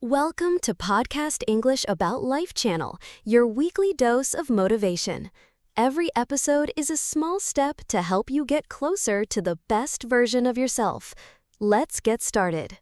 Welcome to Podcast English About Life channel, your weekly dose of motivation. Every episode is a small step to help you get closer to the best version of yourself. Let's get started.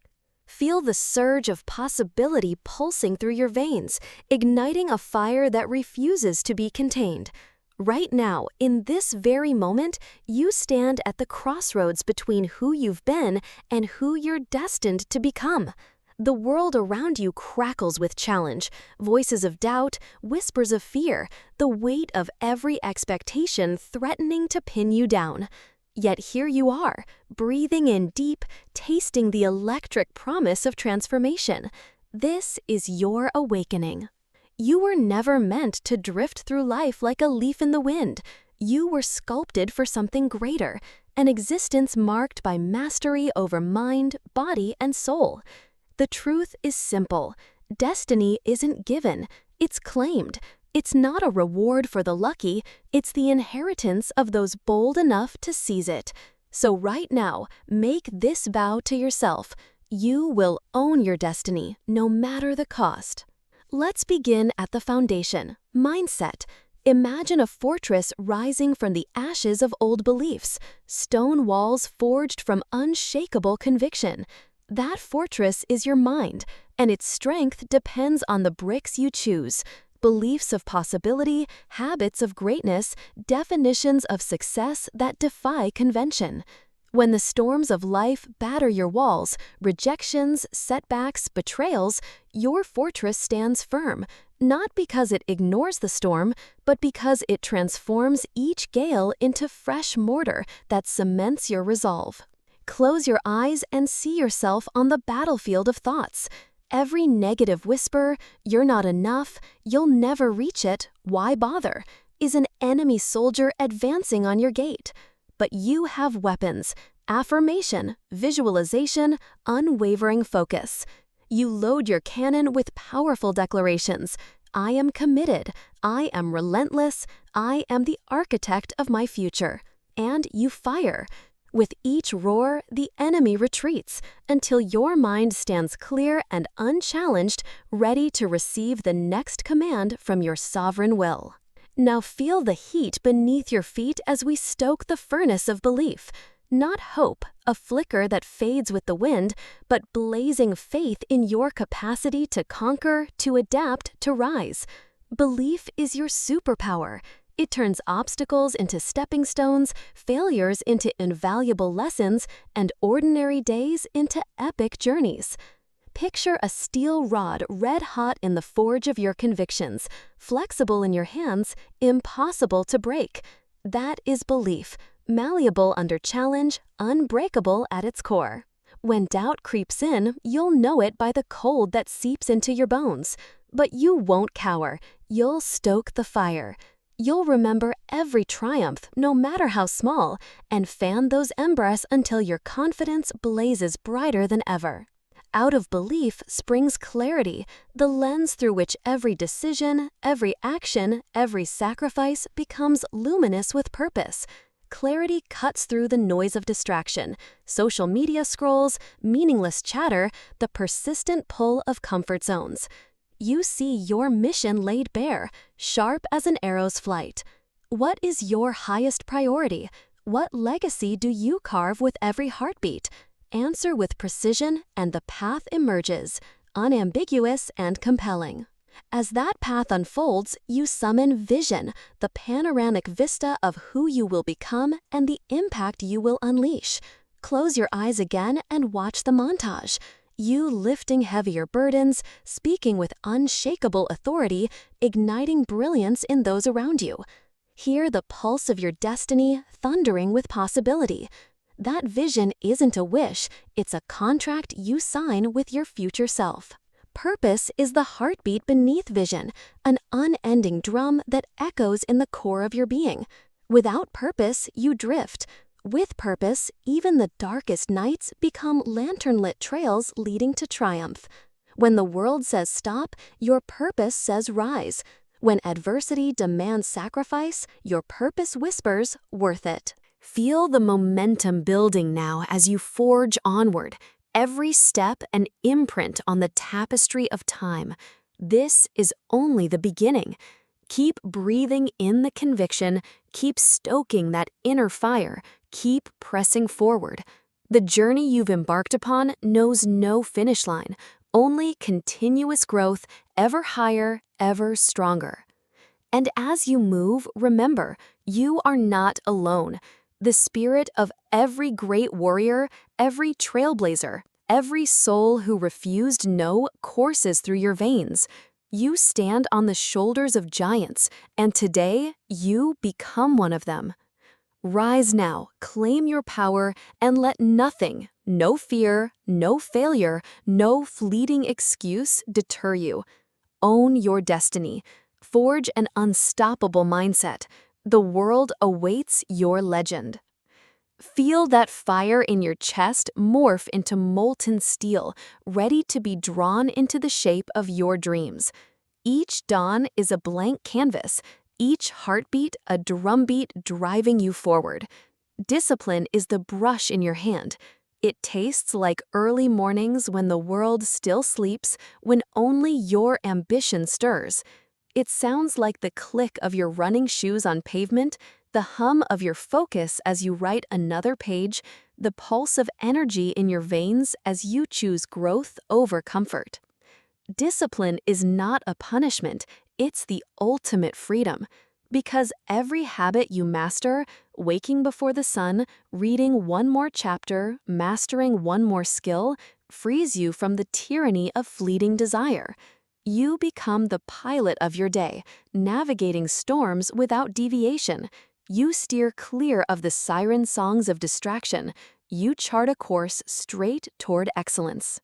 Feel the surge of possibility pulsing through your veins, igniting a fire that refuses to be contained. Right now, in this very moment, you stand at the crossroads between who you've been and who you're destined to become. The world around you crackles with challenge, voices of doubt, whispers of fear, the weight of every expectation threatening to pin you down. Yet here you are, breathing in deep, tasting the electric promise of transformation. This is your awakening. You were never meant to drift through life like a leaf in the wind. You were sculpted for something greater, an existence marked by mastery over mind, body, and soul. The truth is simple. Destiny isn't given, it's claimed. It's not a reward for the lucky, it's the inheritance of those bold enough to seize it. So right now, make this vow to yourself. You will own your destiny, no matter the cost. Let's begin at the foundation, mindset. Imagine a fortress rising from the ashes of old beliefs, stone walls forged from unshakable conviction. That fortress is your mind, and its strength depends on the bricks you choose. Beliefs of possibility, habits of greatness, definitions of success that defy convention. When the storms of life batter your walls, rejections, setbacks, betrayals, your fortress stands firm, not because it ignores the storm, but because it transforms each gale into fresh mortar that cements your resolve. Close your eyes and see yourself on the battlefield of thoughts. Every negative whisper, "You're not enough," "You'll never reach it," "Why bother?" is an enemy soldier advancing on your gate. But you have weapons: affirmation, visualization, unwavering focus. You load your cannon with powerful declarations. I am committed. I am relentless. I am the architect of my future. And you fire. With each roar, the enemy retreats until your mind stands clear and unchallenged, ready to receive the next command from your sovereign will. Now feel the heat beneath your feet as we stoke the furnace of belief. Not hope, a flicker that fades with the wind, but blazing faith in your capacity to conquer, to adapt, to rise. Belief is your superpower. It turns obstacles into stepping stones, failures into invaluable lessons, and ordinary days into epic journeys. Picture a steel rod red-hot in the forge of your convictions, flexible in your hands, impossible to break. That is belief, malleable under challenge, unbreakable at its core. When doubt creeps in, you'll know it by the cold that seeps into your bones. But you won't cower. You'll stoke the fire. You'll remember every triumph, no matter how small, and fan those embers until your confidence blazes brighter than ever. Out of belief springs clarity, the lens through which every decision, every action, every sacrifice becomes luminous with purpose. Clarity cuts through the noise of distraction, social media scrolls, meaningless chatter, the persistent pull of comfort zones. You see your mission laid bare, sharp as an arrow's flight. What is your highest priority? What legacy do you carve with every heartbeat? Answer with precision, and the path emerges, unambiguous and compelling. As that path unfolds, you summon vision, the panoramic vista of who you will become and the impact you will unleash. Close your eyes again and watch the montage. You lifting heavier burdens, speaking with unshakable authority, igniting brilliance in those around you. Hear the pulse of your destiny thundering with possibility. That vision isn't a wish, it's a contract you sign with your future self. Purpose is the heartbeat beneath vision, an unending drum that echoes in the core of your being. Without purpose, you drift. With purpose, even the darkest nights become lantern-lit trails leading to triumph. When the world says stop, your purpose says rise. When adversity demands sacrifice, your purpose whispers, worth it. Feel the momentum building now as you forge onward. every step an imprint on the tapestry of time. This is only the beginning. Keep breathing in the conviction, keep stoking that inner fire, keep pressing forward. The journey you've embarked upon knows no finish line, only continuous growth, ever higher, ever stronger. And as you move, remember, you are not alone. The spirit of every great warrior, every trailblazer, every soul who refused no courses through your veins. You stand on the shoulders of giants, and today you become one of them. Rise now, claim your power, and let nothing, no fear, no failure, no fleeting excuse deter you. Own your destiny. Forge an unstoppable mindset. The world awaits your legend. Feel that fire in your chest morph into molten steel, ready to be drawn into the shape of your dreams. Each dawn is a blank canvas, each heartbeat a drumbeat driving you forward. Discipline is the brush in your hand. It tastes like early mornings when the world still sleeps, when only your ambition stirs. It sounds like the click of your running shoes on pavement, the hum of your focus as you write another page, the pulse of energy in your veins as you choose growth over comfort. Discipline is not a punishment, it's the ultimate freedom. Because every habit you master, waking before the sun, reading one more chapter, mastering one more skill, frees you from the tyranny of fleeting desire. You become the pilot of your day, navigating storms without deviation. You steer clear of the siren songs of distraction. You chart a course straight toward excellence.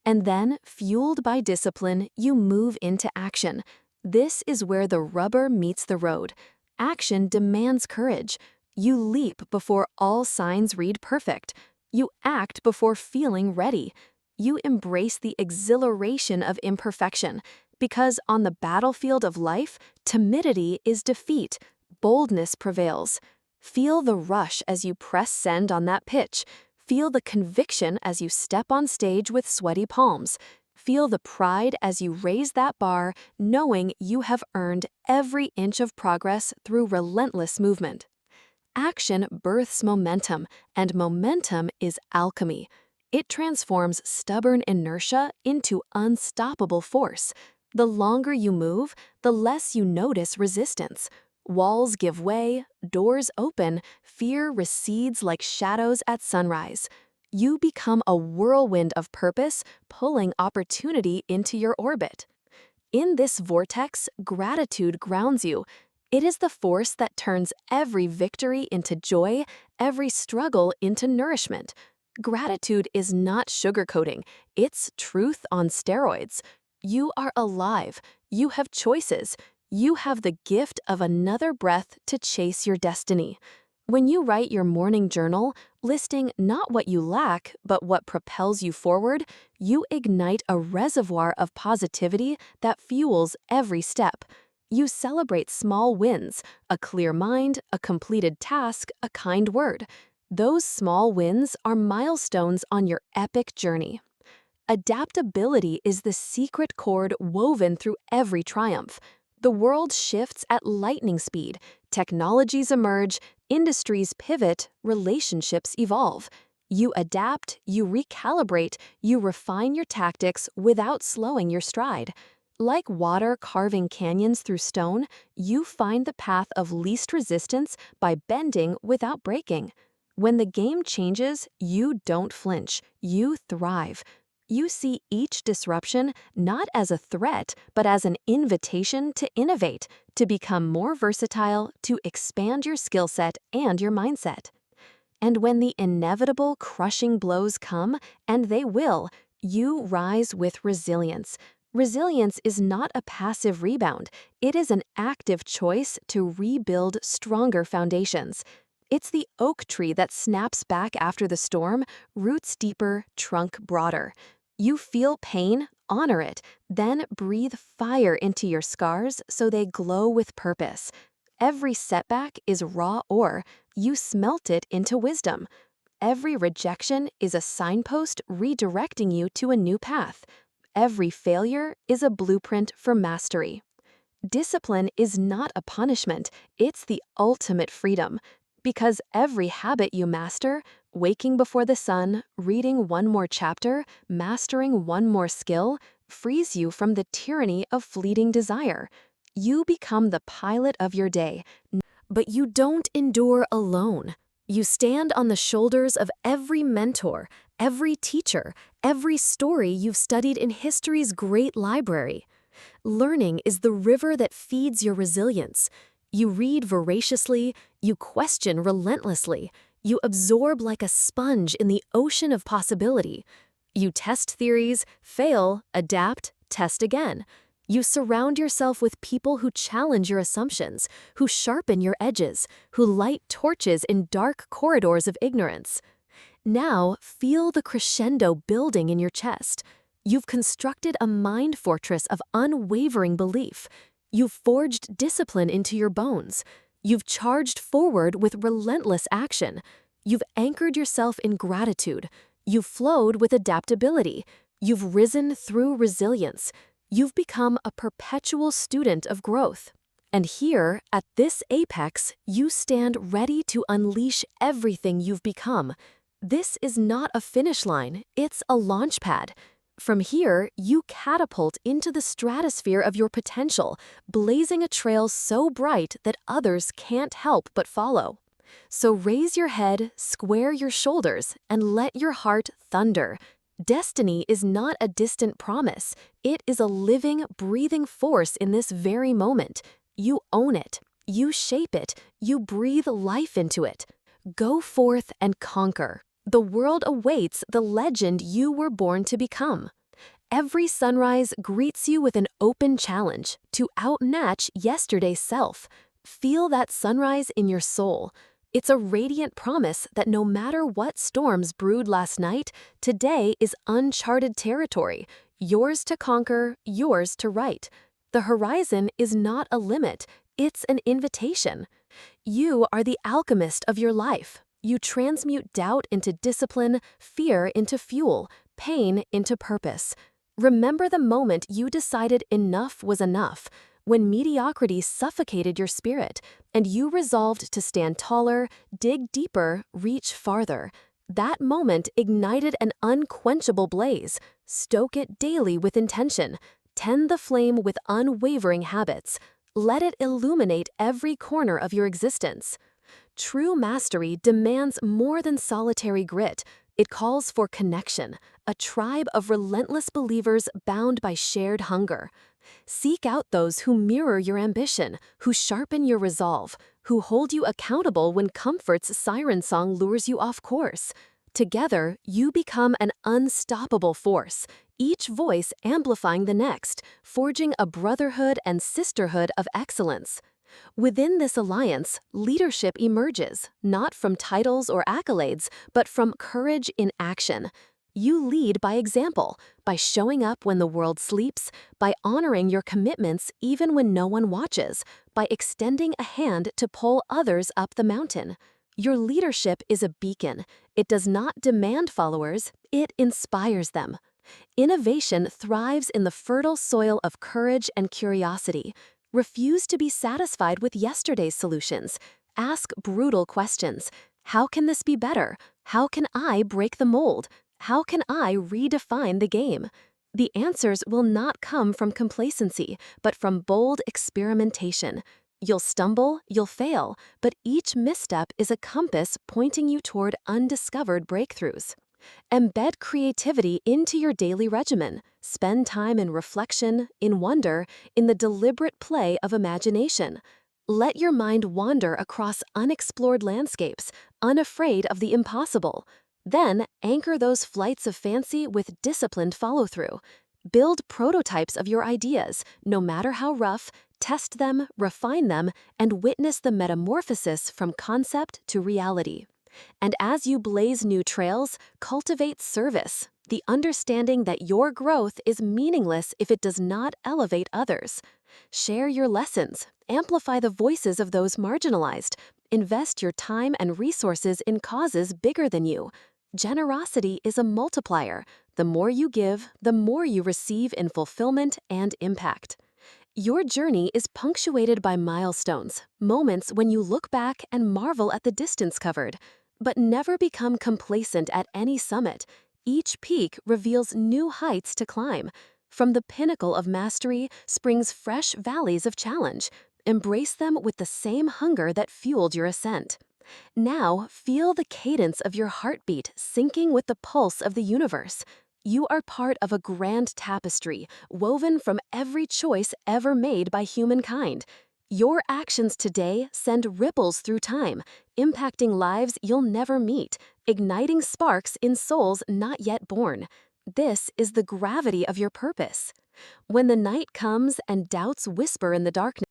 And then, fueled by discipline, you move into action. This is where the rubber meets the road. Action demands courage. You leap before all signs read perfect. You act before feeling ready. You embrace the exhilaration of imperfection, because on the battlefield of life, timidity is defeat, boldness prevails. Feel the rush as you press send on that pitch. Feel the conviction as you step on stage with sweaty palms. Feel the pride as you raise that bar, knowing you have earned every inch of progress through relentless movement. Action births momentum, and momentum is alchemy. It transforms stubborn inertia into unstoppable force. The longer you move, the less you notice resistance. Walls give way, doors open, fear recedes like shadows at sunrise. You become a whirlwind of purpose, pulling opportunity into your orbit. In this vortex, gratitude grounds you. It is the force that turns every victory into joy, every struggle into nourishment. Gratitude is not sugarcoating, it's truth on steroids. You are alive, you have choices, you have the gift of another breath to chase your destiny. When you write your morning journal, listing not what you lack, but what propels you forward, you ignite a reservoir of positivity that fuels every step. You celebrate small wins, a clear mind, a completed task, a kind word. Those small wins are milestones on your epic journey. Adaptability is the secret chord woven through every triumph. The world shifts at lightning speed, technologies emerge, industries pivot, relationships evolve. You adapt, you recalibrate, you refine your tactics without slowing your stride. Like water carving canyons through stone, you find the path of least resistance by bending without breaking. When the game changes, you don't flinch, you thrive. You see each disruption not as a threat, but as an invitation to innovate, to become more versatile, to expand your skill set and your mindset. And when the inevitable crushing blows come, and they will, you rise with resilience. Resilience is not a passive rebound. It is an active choice to rebuild stronger foundations. It's the oak tree that snaps back after the storm, roots deeper, trunk broader. You feel pain, honor it, then breathe fire into your scars so they glow with purpose. Every setback is raw ore, you smelt it into wisdom. Every rejection is a signpost redirecting you to a new path. Every failure is a blueprint for mastery. Discipline is not a punishment, it's the ultimate freedom. Because every habit you master, waking before the sun, reading one more chapter, mastering one more skill, frees you from the tyranny of fleeting desire. You become the pilot of your day. But you don't endure alone. You stand on the shoulders of every mentor, every teacher, every story you've studied in history's great library. Learning is the river that feeds your resilience. You read voraciously, you question relentlessly, you absorb like a sponge in the ocean of possibility. You test theories, fail, adapt, test again. You surround yourself with people who challenge your assumptions, who sharpen your edges, who light torches in dark corridors of ignorance. Now, feel the crescendo building in your chest. You've constructed a mind fortress of unwavering belief. You've forged discipline into your bones. You've charged forward with relentless action. You've anchored yourself in gratitude. You've flowed with adaptability. You've risen through resilience. You've become a perpetual student of growth. And here, at this apex, you stand ready to unleash everything you've become. This is not a finish line, it's a launch pad. From here, you catapult into the stratosphere of your potential, blazing a trail so bright that others can't help but follow. So raise your head, square your shoulders, and let your heart thunder. Destiny is not a distant promise. It is a living, breathing force in this very moment. You own it. You shape it. You breathe life into it. Go forth and conquer. The world awaits the legend you were born to become. Every sunrise greets you with an open challenge to outmatch yesterday's self. Feel that sunrise in your soul. It's a radiant promise that no matter what storms brewed last night, today is uncharted territory, yours to conquer, yours to write. The horizon is not a limit, it's an invitation. You are the alchemist of your life. You transmute doubt into discipline, fear into fuel, pain into purpose. Remember the moment you decided enough was enough, when mediocrity suffocated your spirit, and you resolved to stand taller, dig deeper, reach farther. That moment ignited an unquenchable blaze. Stoke it daily with intention. Tend the flame with unwavering habits. Let it illuminate every corner of your existence. True mastery demands more than solitary grit. It calls for connection, a tribe of relentless believers bound by shared hunger. Seek out those who mirror your ambition, who sharpen your resolve, who hold you accountable when comfort's siren song lures you off course. Together, you become an unstoppable force, each voice amplifying the next, forging a brotherhood and sisterhood of excellence. Within this alliance, leadership emerges, not from titles or accolades, but from courage in action. You lead by example, by showing up when the world sleeps, by honoring your commitments even when no one watches, by extending a hand to pull others up the mountain. Your leadership is a beacon. It does not demand followers, it inspires them. Innovation thrives in the fertile soil of courage and curiosity. Refuse to be satisfied with yesterday's solutions. Ask brutal questions. How can this be better? How can I break the mold? How can I redefine the game? The answers will not come from complacency, but from bold experimentation. You'll stumble, you'll fail, but each misstep is a compass pointing you toward undiscovered breakthroughs. Embed creativity into your daily regimen. Spend time in reflection, in wonder, in the deliberate play of imagination. Let your mind wander across unexplored landscapes, unafraid of the impossible. Then, anchor those flights of fancy with disciplined follow-through. Build prototypes of your ideas, no matter how rough, test them, refine them, and witness the metamorphosis from concept to reality. And as you blaze new trails, cultivate service. the understanding that your growth is meaningless if it does not elevate others. Share your lessons, amplify the voices of those marginalized, invest your time and resources in causes bigger than you. Generosity is a multiplier. The more you give, the more you receive in fulfillment and impact. Your journey is punctuated by milestones, moments when you look back and marvel at the distance covered. But never become complacent at any summit. Each peak reveals new heights to climb. From the pinnacle of mastery springs fresh valleys of challenge. Embrace them with the same hunger that fueled your ascent. Now, feel the cadence of your heartbeat syncing with the pulse of the universe. You are part of a grand tapestry woven from every choice ever made by humankind. Your actions today send ripples through time, impacting lives you'll never meet, igniting sparks in souls not yet born. This is the gravity of your purpose. When the night comes and doubts whisper in the darkness,